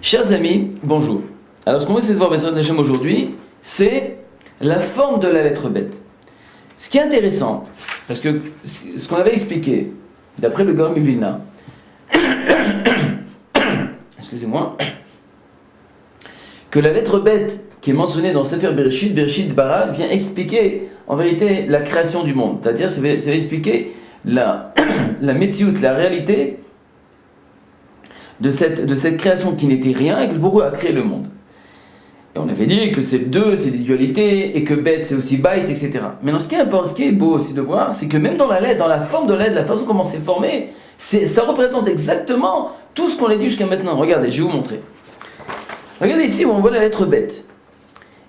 Chers amis, bonjour. Alors ce qu'on va essayer de voir Bezrat Hashem aujourd'hui, c'est la forme de la lettre bête. Ce qui est intéressant, parce que ce qu'on avait expliqué, d'après le Gaon Vilna, excusez-moi, que la lettre bête qui est mentionnée dans Sefer Bereshit, Bereshit Bara, vient expliquer en vérité la création du monde. C'est-à-dire, ça va expliquer la métiout, la réalité de cette création qui n'était rien et que Bourou a créé le monde. Et on avait dit que c'est deux, c'est des dualités, et que bête c'est aussi bait, etc. Mais ce qui est beau aussi de voir, c'est que même dans la lettre, dans la forme de la lettre, la façon comment c'est formé, ça représente exactement tout ce qu'on a dit jusqu'à maintenant. Regardez, je vais vous montrer. Regardez ici où on voit la lettre bête.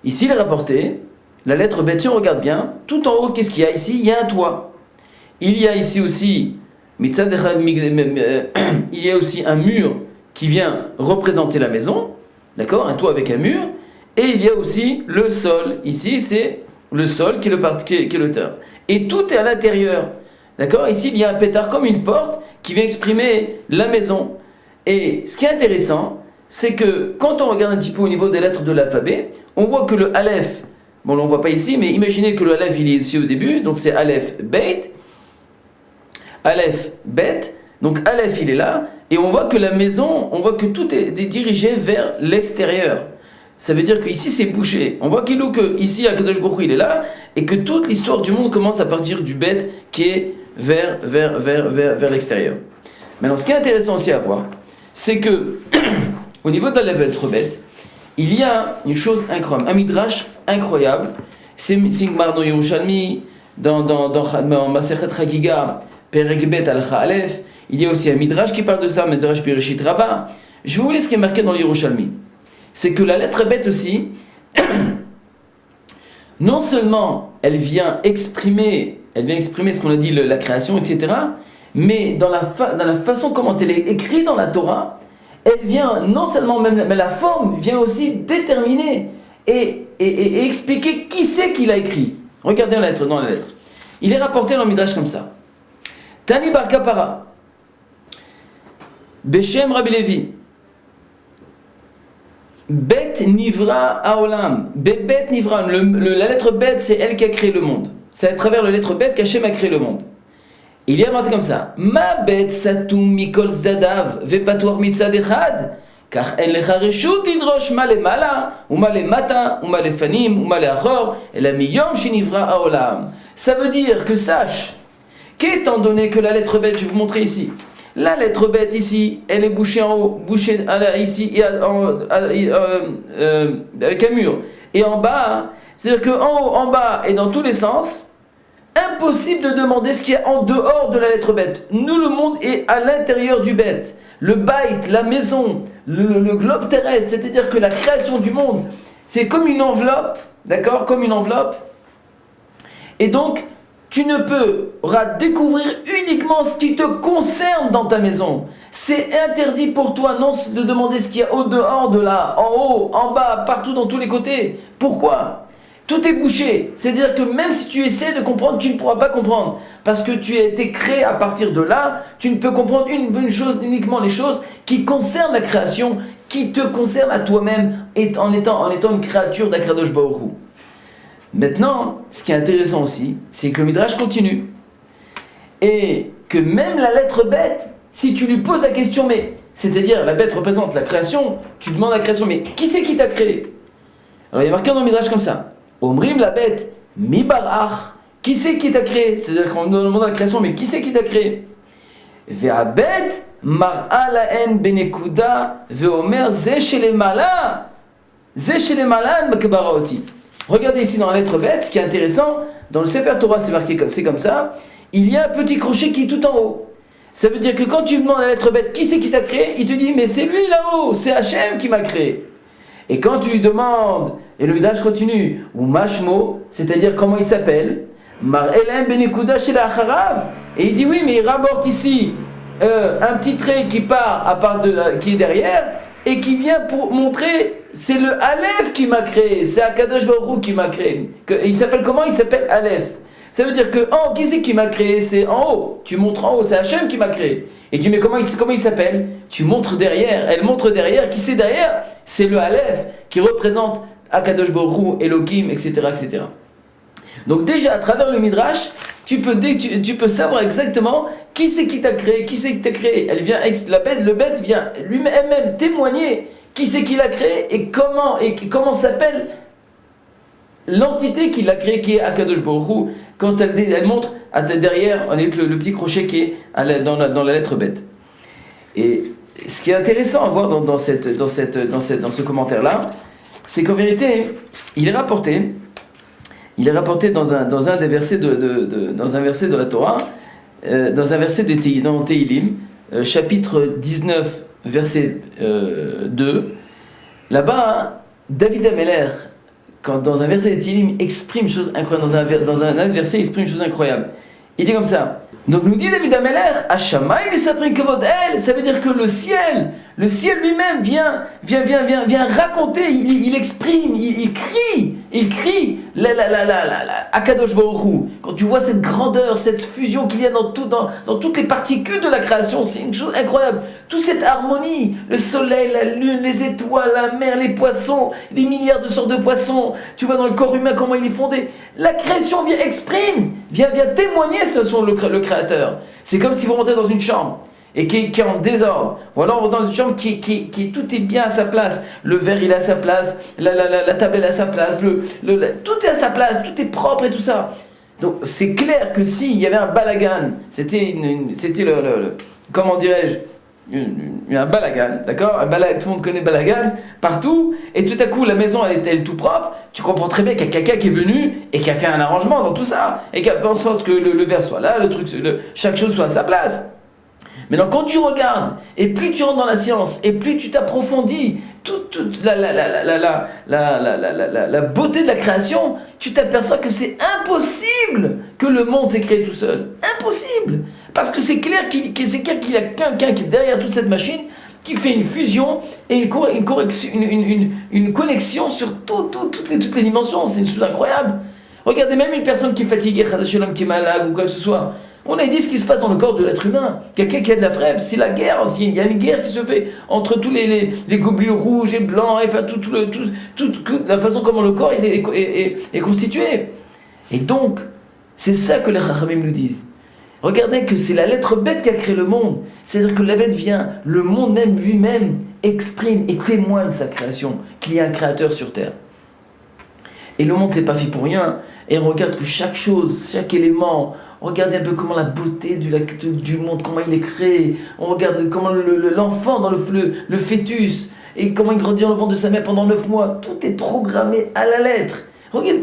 Ici il est rapporté, la lettre bête, si on regarde bien, tout en haut, qu'est-ce qu'il y a ici? Il y a un toit. Il y a ici aussi, il y a aussi un mur qui vient représenter la maison, d'accord? Un toit avec un mur. Et il y a aussi le sol. Ici, c'est le sol qui est le terre. Et tout est à l'intérieur. D'accord? Ici, il y a un pétard comme une porte qui vient exprimer la maison. Et ce qui est intéressant, c'est que quand on regarde un petit peu au niveau des lettres de l'alphabet, on voit que le Aleph, bon, on ne le voit pas ici, mais imaginez que le Aleph, il est ici au début. Donc c'est Aleph, Beit. Aleph, Bet. Donc Aleph, il est là. Et on voit que la maison, on voit que tout est dirigé vers l'extérieur. Ça veut dire qu'ici c'est bouché. On voit que ici Akadosh Baruch Hu il est là et que toute l'histoire du monde commence à partir du bête qui est vers l'extérieur. Maintenant, ce qui est intéressant aussi à voir, c'est que au niveau de la lettre bête, il y a une chose incroyable, un midrash incroyable. C'est Sigmar dans Yerushalmi, dans Masechet Chagiga, Perek Bet Alcha Aleph. Il y a aussi un midrash qui parle de ça, midrash Bereshit Rabbah. Je vais vous lire ce qui est marqué dans le Yerushalmi. C'est que la lettre bête aussi, non seulement elle vient exprimer ce qu'on a dit, la création, etc., mais dans la façon comment elle est écrite dans la Torah, elle vient non seulement mais la forme vient aussi déterminer et expliquer qui c'est qui l'a écrit. Regardez dans la lettre. Il est rapporté dans le midrash comme ça. Tani bar Kapara, Beshem Rabbi Levi. Bet Nivra Aolam. Bet Nivra. La lettre Bet, c'est elle qui a créé le monde. C'est à travers la lettre Bet qu'Hachem a créé le monde. Il y a marqué comme ça. Ma Bet Satum Mikol Zdadav Vepatuar Mitzad Echad. Car en lecha reshut idrosh ma lemala, ou ma lemata, ou ma lefanim, ou ma leachor, et la miyom shinivra Aolam. Ça veut dire que sache qu'étant donné que la lettre Bet, je vais vous montrer ici. La lettre bête ici, elle est bouchée en haut, bouchée ici avec un mur. Et en bas, c'est-à-dire qu'en haut, en bas et dans tous les sens, impossible de demander ce qu'il y a en dehors de la lettre bête. Nous, le monde est à l'intérieur du bête. Le bait, la maison, le globe terrestre, c'est-à-dire que la création du monde, c'est comme une enveloppe, d'accord? Comme une enveloppe. Et donc, tu ne pourras découvrir uniquement ce qui te concerne dans ta maison. C'est interdit pour toi non de demander ce qu'il y a au dehors de là, en haut, en bas, partout dans tous les côtés. Pourquoi? Tout est bouché. C'est-à-dire que même si tu essaies de comprendre, tu ne pourras pas comprendre. Parce que tu as été créé à partir de là, tu ne peux comprendre une chose, uniquement les choses qui concernent la création, qui te concernent à toi-même, en étant une créature d'Akadosh Baruch Hu. Maintenant, ce qui est intéressant aussi, c'est que le Midrash continue. Et que même la lettre bête, si tu lui poses la question, mais c'est-à-dire la bête représente la création, tu demandes la création, mais qui c'est qui t'a créé? Alors il y a marqué dans le Midrash comme ça. Omrim la bête, mi barach, qui c'est qui t'a créé? C'est-à-dire qu'on demande la création, mais qui c'est qui t'a créé? Ve'abet mar'a laen benekuda ve'omer ze shelemala m'kbaraoti. Regardez ici dans la lettre bête, ce qui est intéressant, dans le Sefer Torah c'est marqué c'est comme ça, il y a un petit crochet qui est tout en haut. Ça veut dire que quand tu demandes à la lettre bête qui c'est qui t'a créé, il te dit mais c'est lui là-haut, c'est Hachem qui m'a créé. Et quand tu lui demandes, et le Midrash continue, ou Mashmo, c'est-à-dire comment il s'appelle, Mar Elam Benekuda Shel Acharav, et il dit oui mais il rapporte ici un petit trait qui qui est derrière, et qui vient pour montrer, c'est le Aleph qui m'a créé, c'est Akadosh Baruch Hu qui m'a créé. Il s'appelle comment? Il s'appelle Aleph. Ça veut dire que en haut, qui c'est qui m'a créé? C'est en haut. Tu montres en haut, c'est Hachem qui m'a créé. Et tu dis, mais comment il s'appelle? Tu montres derrière. Elle montre derrière. Qui c'est derrière? C'est le Aleph qui représente Akadosh Baruch Hu, Elohim, etc., etc. Donc déjà, à travers le Midrash, tu peux savoir exactement qui c'est qui t'a créé, qui c'est qui t'a créé. Le bête vient lui-même témoigner qui c'est qui l'a créé et comment s'appelle l'entité qui l'a créé, qui est Akadosh Baruch Hu, quand elle montre derrière avec le petit crochet qui est dans la lettre bête. Et ce qui est intéressant à voir dans ce commentaire-là, c'est qu'en vérité, il est rapporté dans un des versets dans un verset de la Torah, dans un verset dans Tehilim, chapitre 19, verset 2. Là-bas, David Ameller, dans un verset de Tehilim, exprime une chose incroyable. Dans un autre verset, il exprime une chose incroyable. Il dit comme ça. Donc nous dit David Ameller, Hashamayim Mesaprim Kavod El, ça veut dire que le ciel lui-même vient raconter, il exprime, il crie Akadosh Baruch Hu. Quand tu vois cette grandeur, cette fusion qu'il y a dans toutes les particules de la création, c'est une chose incroyable. Toute cette harmonie, le soleil, la lune, les étoiles, la mer, les poissons, les milliards de sortes de poissons, tu vois dans le corps humain comment il est fondé. La création vient témoigner sur le créateur. C'est comme si vous rentrez dans une chambre et qui est en désordre. Ou alors on rentre dans une chambre qui tout est bien à sa place. Le verre il est à sa place, la table elle est à sa place, tout est à sa place, tout est propre et tout ça. Donc c'est clair que s'il y avait un balagan, c'était comment dirais-je, un balagan, d'accord? Tout le monde connaît balagan partout, et tout à coup la maison elle est tout propre. Tu comprends très bien qu'il y a quelqu'un qui est venu et qui a fait un arrangement dans tout ça et qui a fait en sorte que le verre soit là, chaque chose soit à sa place. Maintenant, quand tu regardes, et plus tu rentres dans la science, et plus tu t'approfondis toute la beauté de la création, tu t'aperçois que c'est impossible que le monde s'est créé tout seul. Impossible. Parce que c'est clair qu'il y a quelqu'un qui est derrière toute cette machine, qui fait une fusion et une connexion sur toutes les dimensions. C'est une chose incroyable. Regardez, même une personne qui est fatiguée, qui est malade ou quoi que ce soit, on a dit ce qui se passe dans le corps de l'être humain. Quelqu'un qui a de la frève, c'est la guerre. Il y a une guerre qui se fait entre tous les globules rouges et blancs, et enfin, toute la façon comment le corps est constitué. Et donc, c'est ça que les Chachamim nous disent. Regardez que c'est la lettre bête qui a créé le monde. C'est-à-dire que la bête vient, le monde même lui-même exprime et témoigne de sa création, qu'il y a un créateur sur terre. Et le monde, c'est pas fait pour rien. Et on regarde que chaque chose, chaque élément, regardez un peu comment la beauté du monde, comment il est créé. On regarde comment l'enfant dans le fœtus, et comment il grandit dans le ventre de sa mère pendant 9 mois. Tout est programmé à la lettre. Regardez,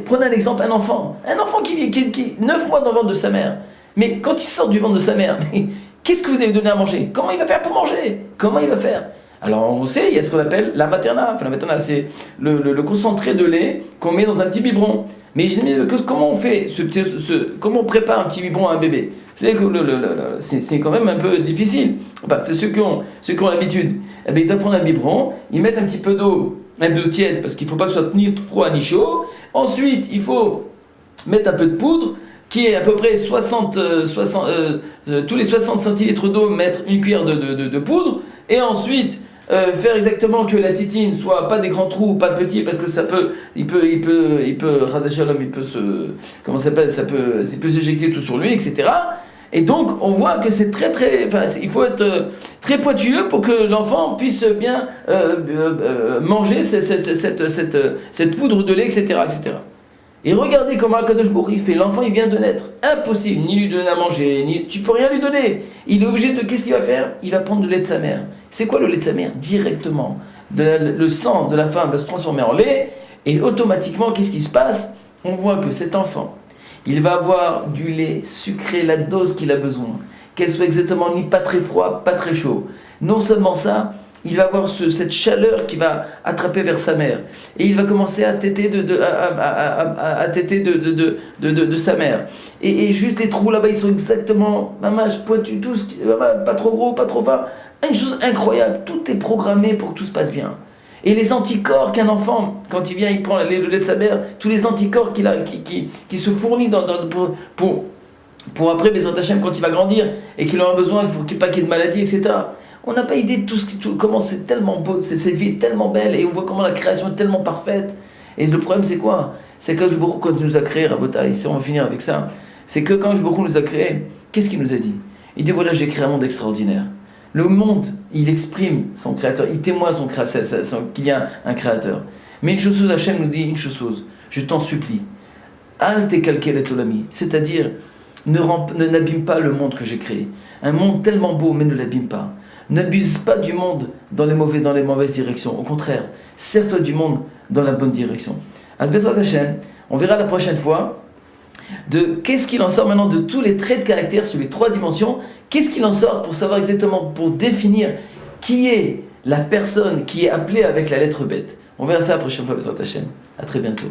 prenez un exemple, un enfant qui 9 mois dans le ventre de sa mère. Mais quand il sort du ventre de sa mère, qu'est-ce que vous allez donner à manger? Comment il va faire pour manger? Comment il va faire? Alors on sait, il y a ce qu'on appelle la materna. Enfin, la materna, c'est le concentré de lait qu'on met dans un petit biberon. Mais comment on fait comment on prépare un petit biberon à un bébé? Vous savez que c'est quand même un peu difficile. Enfin, ceux qui ont l'habitude, eh bien, ils doivent prendre un biberon, ils mettent un petit peu d'eau, même d'eau tiède, parce qu'il ne faut pas que ce soit ni froid ni chaud. Ensuite, il faut mettre un peu de poudre, qui est à peu près tous les 60 centilitres d'eau, mettre une cuillère de poudre, et ensuite faire exactement que la titine soit pas des grands trous, pas de petits, parce que il peut Radachalom, il peut s'éjecter tout sur lui, etc. Et donc on voit que c'est il faut être très pointilleux pour que l'enfant puisse bien manger cette poudre de lait, etc., etc. Et regardez comment Akadosh Baruch Hu fait. L'enfant, il vient de naître. Impossible, ni lui donner à manger, tu peux rien lui donner. Il est obligé qu'est-ce qu'il va faire? Il va prendre le lait de sa mère. C'est quoi le lait de sa mère? Directement. Le sang de la femme va se transformer en lait, et automatiquement, qu'est-ce qui se passe? On voit que cet enfant, il va avoir du lait sucré, la dose qu'il a besoin. Qu'elle soit exactement ni pas très froid, pas très chaud. Non seulement ça, il va avoir cette chaleur qui va attraper vers sa mère. Et il va commencer à téter de sa mère. Et juste les trous là-bas, ils sont exactement pointus, tous, pas trop gros, pas trop fin. Une chose incroyable, tout est programmé pour que tout se passe bien. Et les anticorps qu'un enfant, quand il vient, il prend le lait de sa mère, tous les anticorps qui se fournit pour après Bezrat Hashem quand il va grandir et qu'il aura besoin pour qu'il n'y ait pas qu'il y ait de maladies, etc. On n'a pas idée de comment c'est tellement beau, cette vie est tellement belle et on voit comment la création est tellement parfaite. Et le problème c'est quoi? C'est que quand il nous a créé, Rabotai, on va finir avec ça, c'est que quand Baruch Hu nous a créé, qu'est-ce qu'il nous a dit? Il dit voilà, j'ai créé un monde extraordinaire. Le monde, il exprime son créateur, il témoigne qu'il y a un créateur. Mais une chose, Hachem nous dit une chose, je t'en supplie, al tekalkel et olami, c'est-à-dire n'abîme pas le monde que j'ai créé. Un monde tellement beau, mais ne l'abîme pas. N'abuse pas du monde dans les mauvaises directions. Au contraire, sers-toi du monde dans la bonne direction. Bezrat Hashem, on verra la prochaine fois de qu'est-ce qu'il en sort maintenant de tous les traits de caractère sur les 3 dimensions. Qu'est-ce qu'il en sort pour savoir exactement, pour définir qui est la personne qui est appelée avec la lettre bête. On verra ça la prochaine fois, Bezrat Hashem. À très bientôt.